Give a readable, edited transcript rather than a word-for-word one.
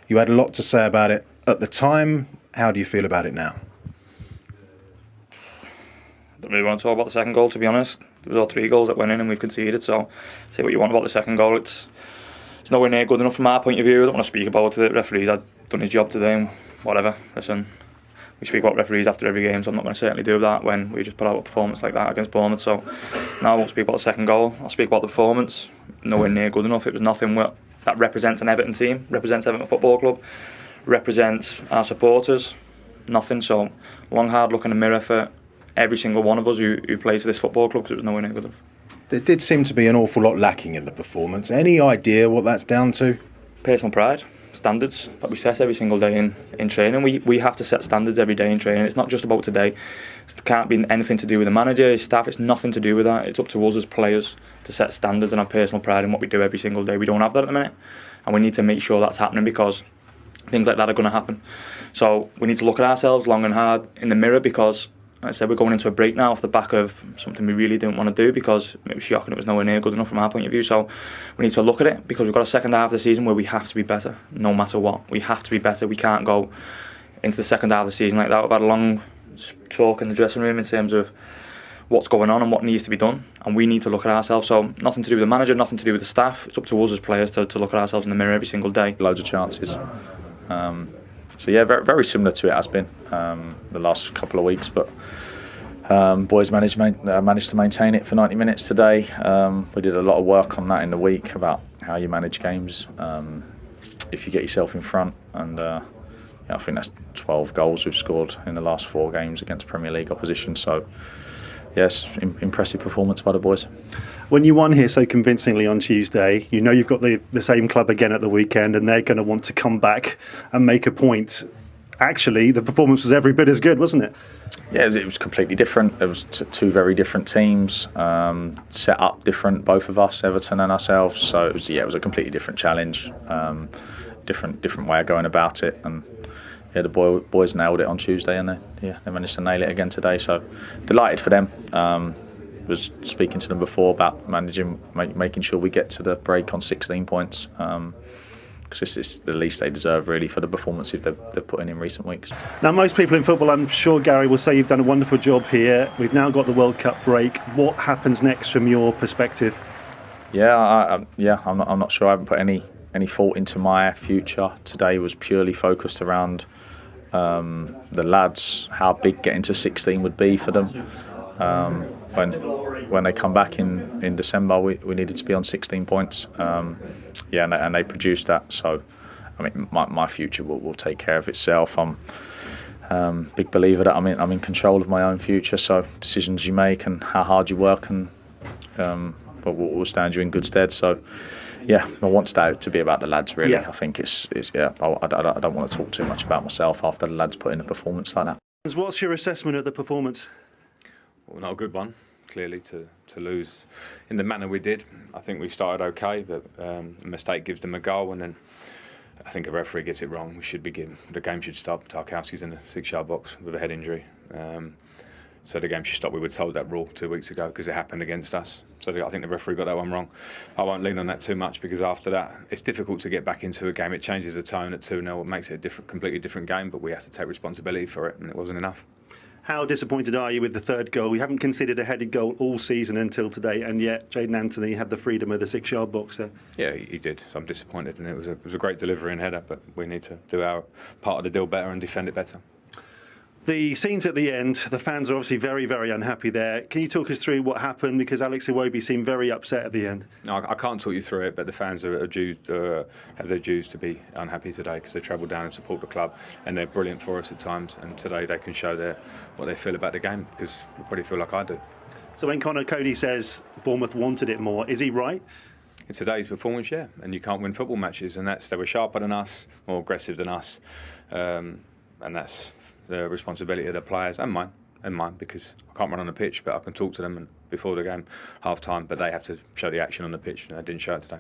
You had a lot to say about it at the time. How do you feel about it now? Don't really want to talk about the second goal, to be honest. There was all 3 goals that went in and we've conceded, so say what you want about the second goal. It's nowhere near good enough from our point of view. I don't want to speak about it. The referee's had done his job today and whatever. Listen, we speak about referees after every game, so I'm not going to certainly do that when we just put out a performance like that against Bournemouth. So now I won't speak about the second goal. I'll speak about the performance. Nowhere near good enough. It was nothing that represents an Everton team, represents Everton Football Club, represents our supporters. Nothing. So long hard look in the mirror for every single one of us who plays for this football club, because it was nowhere near good enough. There did seem to be an awful lot lacking in the performance. Any idea what that's down to? Personal pride, standards that we set every single day in training. We have to set standards every day in training. It's not just about today. It can't be anything to do with the manager, his staff. It's nothing to do with that. It's up to us as players to set standards and have personal pride in what we do every single day. We don't have that at the minute, and we need to make sure that's happening, because things like that are going to happen. So we need to look at ourselves long and hard in the mirror, because like I said, we're going into a break now off the back of something we really didn't want to do, because it was shocking. It was nowhere near good enough from our point of view. So we need to look at it, because we've got a second half of the season where we have to be better, no matter what. We have to be better. We can't go into the second half of the season like that. We've had a long talk in the dressing room in terms of what's going on and what needs to be done, and we need to look at ourselves. So nothing to do with the manager, nothing to do with the staff. It's up to us as players to look at ourselves in the mirror every single day. Loads of chances. So yeah, very, very similar to it has been the last couple of weeks, but boys managed to maintain it for 90 minutes today. We did a lot of work on that in the week about how you manage games if you get yourself in front, and yeah, I think that's 12 goals we've scored in the last 4 games against Premier League opposition. So yes, impressive performance by the boys. When you won here so convincingly on Tuesday, you know you've got the same club again at the weekend, and they're going to want to come back and make a point. Actually, the performance was every bit as good, wasn't it? Yeah, it was completely different. It was 2 very different teams, set up different, both of us, Everton and ourselves. So it was a completely different challenge, different way of going about it. And yeah, the boys nailed it on Tuesday, and they managed to nail it again today. So delighted for them. Was speaking to them before about making sure we get to the break on 16 points. Because this is the least they deserve, really, for the performances they've put in recent weeks. Now, most people in football, I'm sure, Gary, will say you've done a wonderful job here. We've now got the World Cup break. What happens next from your perspective? Yeah, I'm not sure. I haven't put any thought into my future. Today was purely focused around the lads, how big getting to 16 would be for them. When they come back in December, we needed to be on 16 points. And they produced that. So, I mean, my future will take care of itself. I'm a big believer that I'm in control of my own future. So, decisions you make and how hard you work and will stand you in good stead. So, yeah, I want that to be about the lads, really. Yeah. I think I don't want to talk too much about myself after the lads put in a performance like that. What's your assessment of the performance? Well, not a good one, clearly, to lose in the manner we did. I think we started okay, but a mistake gives them a goal, and then I think a referee gets it wrong. The game should stop. Tarkowski's in the 6-yard box with a head injury. So the game should stop. We were told that rule 2 weeks ago because it happened against us. So I think the referee got that one wrong. I won't lean on that too much, because after that, it's difficult to get back into a game. It changes the tone at 2-0. It makes it a completely different game, but we have to take responsibility for it, and it wasn't enough. How disappointed are you with the third goal? We haven't considered a headed goal all season until today, and yet Jayden Anthony had the freedom of the 6-yard box there. Yeah, he did. So I'm disappointed, and it was a great delivery and header, but we need to do our part of the deal better and defend it better. The scenes at the end, the fans are obviously very, very unhappy there. Can you talk us through what happened? Because Alex Iwobi seemed very upset at the end. No, I can't talk you through it, but the fans have their dues to be unhappy today, because they travel down and support the club, and they're brilliant for us at times. And today they can show what they feel about the game, because they probably feel like I do. So when Conor Coady says Bournemouth wanted it more, is he right? In today's performance, yeah, and you can't win football matches, and they were sharper than us, more aggressive than us, and that's the responsibility of the players and mine, because I can't run on the pitch, but I can talk to them before the game, half time, but they have to show the action on the pitch, and they didn't show it today.